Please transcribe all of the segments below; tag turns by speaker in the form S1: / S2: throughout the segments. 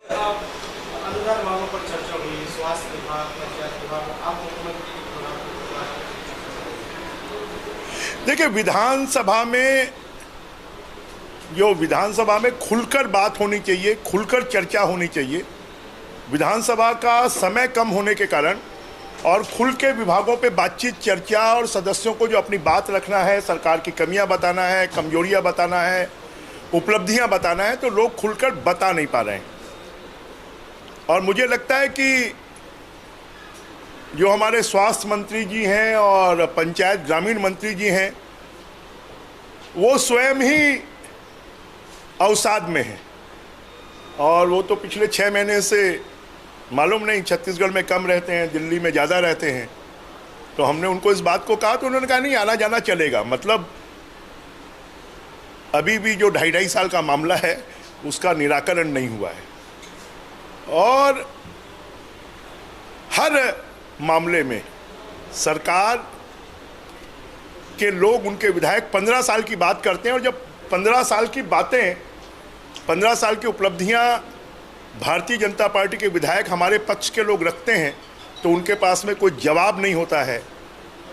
S1: अनुदान मांगों पर चर्चा हुई, स्वास्थ्य विभाग, पंचायत विभाग, आप मुख्यमंत्री
S2: देखिए, विधानसभा में खुलकर बात होनी चाहिए, खुलकर चर्चा होनी चाहिए। विधानसभा का समय कम होने के कारण और खुल के विभागों पे बातचीत, चर्चा और सदस्यों को जो अपनी बात रखना है, सरकार की कमियां बताना है, कमजोरियां बताना है, उपलब्धियां बताना है, तो लोग खुलकर बता नहीं पा रहे हैं। और मुझे लगता है कि जो हमारे स्वास्थ्य मंत्री जी हैं और पंचायत ग्रामीण मंत्री जी हैं, वो स्वयं ही अवसाद में हैं। और वो तो पिछले 6 महीने से मालूम नहीं, छत्तीसगढ़ में कम रहते हैं, दिल्ली में ज़्यादा रहते हैं। तो हमने उनको इस बात को कहा तो उन्होंने कहा नहीं, आना जाना चलेगा। मतलब अभी भी जो 2.5 साल का मामला है उसका निराकरण नहीं हुआ है। और हर मामले में सरकार के लोग, उनके विधायक 15 साल की बात करते हैं, और जब 15 साल की बातें, 15 साल की उपलब्धियां भारतीय जनता पार्टी के विधायक हमारे पक्ष के लोग रखते हैं तो उनके पास में कोई जवाब नहीं होता है।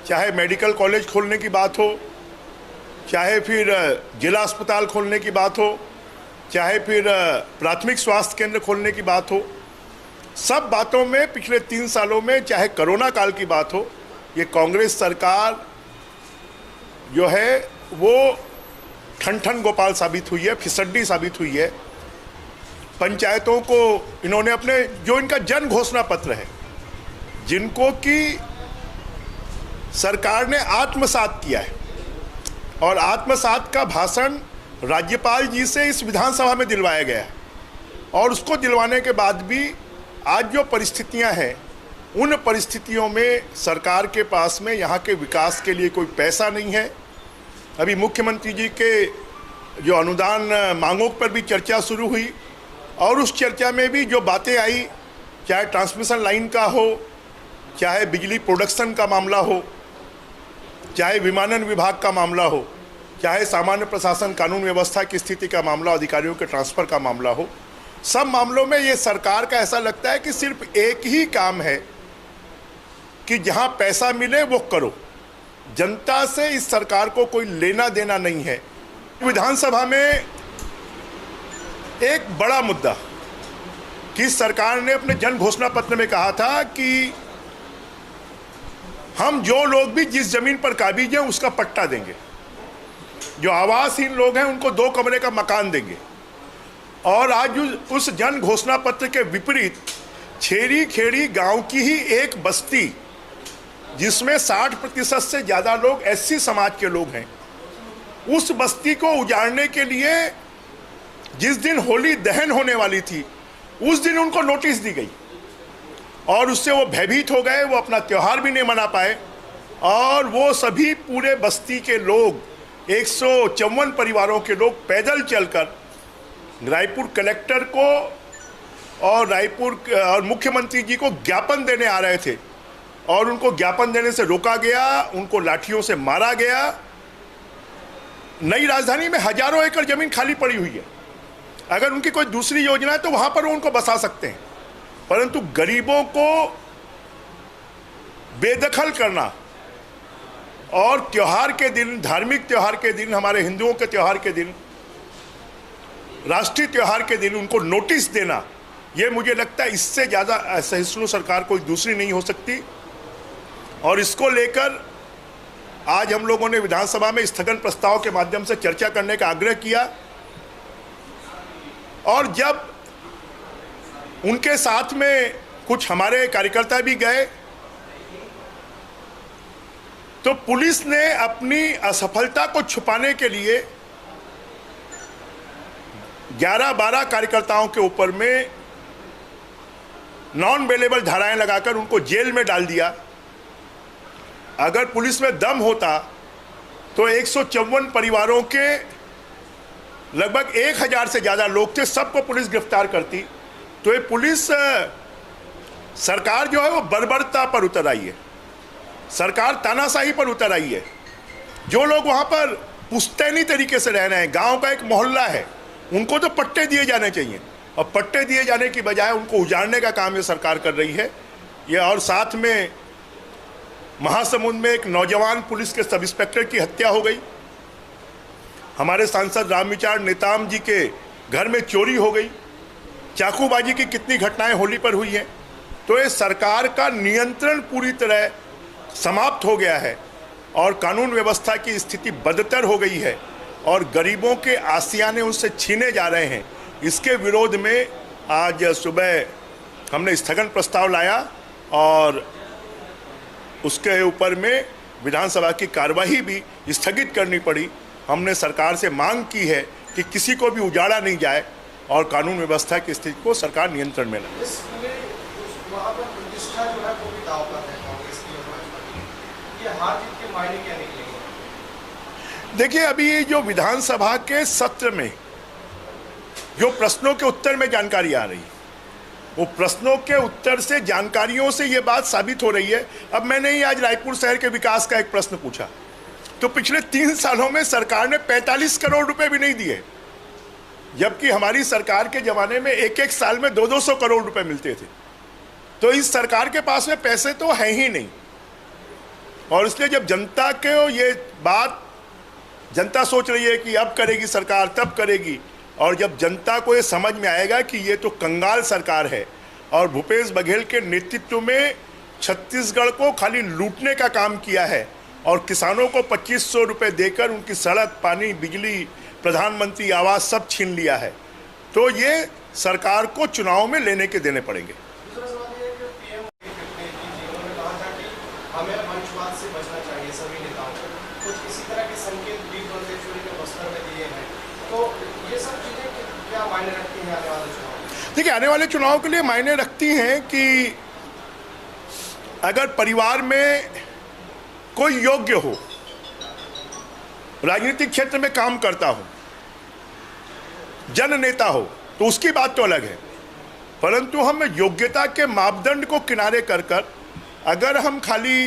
S2: चाहे मेडिकल कॉलेज खोलने की बात हो, चाहे फिर जिला अस्पताल खोलने की बात हो, चाहे फिर प्राथमिक स्वास्थ्य केंद्र खोलने की बात हो, सब बातों में पिछले 3 सालों में, चाहे कोरोना काल की बात हो, ये कांग्रेस सरकार जो है वो ठन गोपाल साबित हुई है, फिसड्डी साबित हुई है। पंचायतों को इन्होंने अपने, जो इनका जन घोषणा पत्र है, जिनको कि सरकार ने आत्मसात किया है, और आत्मसात का भाषण राज्यपाल जी से इस विधानसभा में दिलवाया गया है। और उसको दिलवाने के बाद भी आज जो परिस्थितियां हैं, उन परिस्थितियों में सरकार के पास में यहाँ के विकास के लिए कोई पैसा नहीं है। अभी मुख्यमंत्री जी के जो अनुदान मांगों पर भी चर्चा शुरू हुई, और उस चर्चा में भी जो बातें आई, चाहे ट्रांसमिशन लाइन का हो, चाहे बिजली प्रोडक्शन का मामला हो, चाहे विमानन विभाग का मामला हो, चाहे सामान्य प्रशासन कानून व्यवस्था की स्थिति का मामला, अधिकारियों के ट्रांसफ़र का मामला हो, सब मामलों में ये सरकार का ऐसा लगता है कि सिर्फ एक ही काम है कि जहां पैसा मिले वो करो। जनता से इस सरकार को कोई लेना देना नहीं है। विधानसभा में एक बड़ा मुद्दा कि सरकार ने अपने जन घोषणा पत्र में कहा था कि हम जो लोग भी जिस जमीन पर काबिज हैं उसका पट्टा देंगे, जो आवासहीन लोग हैं उनको 2 कमरे का मकान देंगे। और आज उस जन घोषणा पत्र के विपरीत छेरी खेड़ी गांव की ही एक बस्ती, जिसमें 60% से ज़्यादा लोग एससी समाज के लोग हैं, उस बस्ती को उजाड़ने के लिए जिस दिन होली दहन होने वाली थी उस दिन उनको नोटिस दी गई, और उससे वो भयभीत हो गए, वो अपना त्यौहार भी नहीं मना पाए। और वो सभी पूरे बस्ती के लोग, 154 परिवारों के लोग पैदल चलकर रायपुर कलेक्टर को और रायपुर और मुख्यमंत्री जी को ज्ञापन देने आ रहे थे, और उनको ज्ञापन देने से रोका गया, उनको लाठियों से मारा गया। नई राजधानी में हजारों एकड़ जमीन खाली पड़ी हुई है, अगर उनकी कोई दूसरी योजना है तो वहां पर वो उनको बसा सकते हैं, परंतु गरीबों को बेदखल करना और त्योहार के दिन, धार्मिक त्योहार के दिन, हमारे हिंदुओं के त्योहार के दिन, राष्ट्रीय त्योहार के दिन उनको नोटिस देना, ये मुझे लगता है इससे ज़्यादा असहिष्णु सरकार कोई दूसरी नहीं हो सकती। और इसको लेकर आज हम लोगों ने विधानसभा में स्थगन प्रस्ताव के माध्यम से चर्चा करने का आग्रह किया, और जब उनके साथ में कुछ हमारे कार्यकर्ता भी गए तो पुलिस ने अपनी असफलता को छुपाने के लिए 11-12 कार्यकर्ताओं के ऊपर में नॉन बेलेबल धाराएं लगाकर उनको जेल में डाल दिया। अगर पुलिस में दम होता तो 154 परिवारों के लगभग 1000 से ज़्यादा लोग थे, सबको पुलिस गिरफ्तार करती। तो ये पुलिस सरकार जो है वो बर्बरता पर उतर आई है, सरकार तानाशाही पर उतर आई है। जो लोग वहाँ पर पुश्तैनी तरीके से रह रहे हैं, गांव का एक मोहल्ला है, उनको तो पट्टे दिए जाने चाहिए, और पट्टे दिए जाने की बजाय उनको उजाड़ने का काम ये सरकार कर रही है। ये और साथ में महासमुंद में एक नौजवान पुलिस के सब इंस्पेक्टर की हत्या हो गई। हमारे सांसद रामविचार नेताम जी के घर में चोरी हो गई। चाकूबाजी की कितनी घटनाएं होली पर हुई हैं। तो ये सरकार का नियंत्रण पूरी तरह समाप्त हो गया है और कानून व्यवस्था की स्थिति बदतर हो गई है और गरीबों के आसियाने उनसे छीने जा रहे हैं। इसके विरोध में आज सुबह हमने स्थगन प्रस्ताव लाया और उसके ऊपर में विधानसभा की कार्यवाही भी स्थगित करनी पड़ी। हमने सरकार से मांग की है कि किसी को भी उजाड़ा नहीं जाए और कानून व्यवस्था की स्थिति को सरकार नियंत्रण में लाए।
S1: वहाँ पर प्रतिष्ठा जो है वो भी दांव पर है कांग्रेस की और भाजपा की। ये हार जीत के मायने क्या निकलेंगे?
S2: देखिए, अभी जो विधानसभा के सत्र में जो प्रश्नों के उत्तर में जानकारी आ रही, वो प्रश्नों के उत्तर से जानकारियों से ये बात साबित हो रही है। अब मैंने ही आज रायपुर शहर के विकास का एक प्रश्न पूछा तो पिछले 3 सालों में सरकार ने 45 करोड़ रुपए भी नहीं दिए, जबकि हमारी सरकार के जमाने में एक साल में 200 करोड़ रुपए मिलते थे। तो इस सरकार के पास में पैसे तो है ही नहीं और इसलिए जब जनता के ये बात जनता सोच रही है कि अब करेगी सरकार तब करेगी, और जब जनता को ये समझ में आएगा कि ये तो कंगाल सरकार है और भूपेश बघेल के नेतृत्व में छत्तीसगढ़ को खाली लूटने का काम किया है और किसानों को 2500 रुपये देकर उनकी सड़क, पानी, बिजली, प्रधानमंत्री आवास सब छीन लिया है, तो ये सरकार को चुनाव में लेने के देने पड़ेंगे।
S1: दूसरा सवाल ये है कि पीएम जिन्होंने कहा था कि हमें वंशवाद से बचना चाहिए सभी नेताओं को, कुछ इसी तरह के संकेत वीरभद्रेश्वरी के बस्तर में दिए हैं, तो ये सब चीजें क्या मायने रखती हैं आने वाले चुनाव?
S2: देखिए, आने वाले चुनाव के लिए मायने रखती हैं कि अगर परिवार में कोई योग्य हो, राजनीतिक क्षेत्र में काम करता हो, जन नेता हो, तो उसकी बात तो अलग है। परंतु हम योग्यता के मापदंड को किनारे कर अगर हम खाली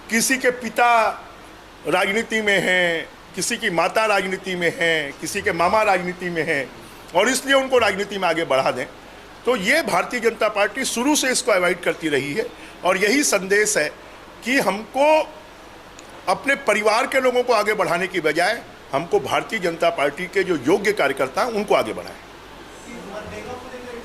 S2: किसी के पिता राजनीति में हैं, किसी की माता राजनीति में है, किसी के मामा राजनीति में है और इसलिए उनको राजनीति में आगे बढ़ा दें, तो ये भारतीय जनता पार्टी शुरू से इसको अवॉइड करती रही है। और यही संदेश है कि हमको अपने परिवार के लोगों को आगे बढ़ाने की बजाय हमको भारतीय जनता पार्टी के जो योग्य कार्यकर्ता हैं उनको आगे बढ़ाएं।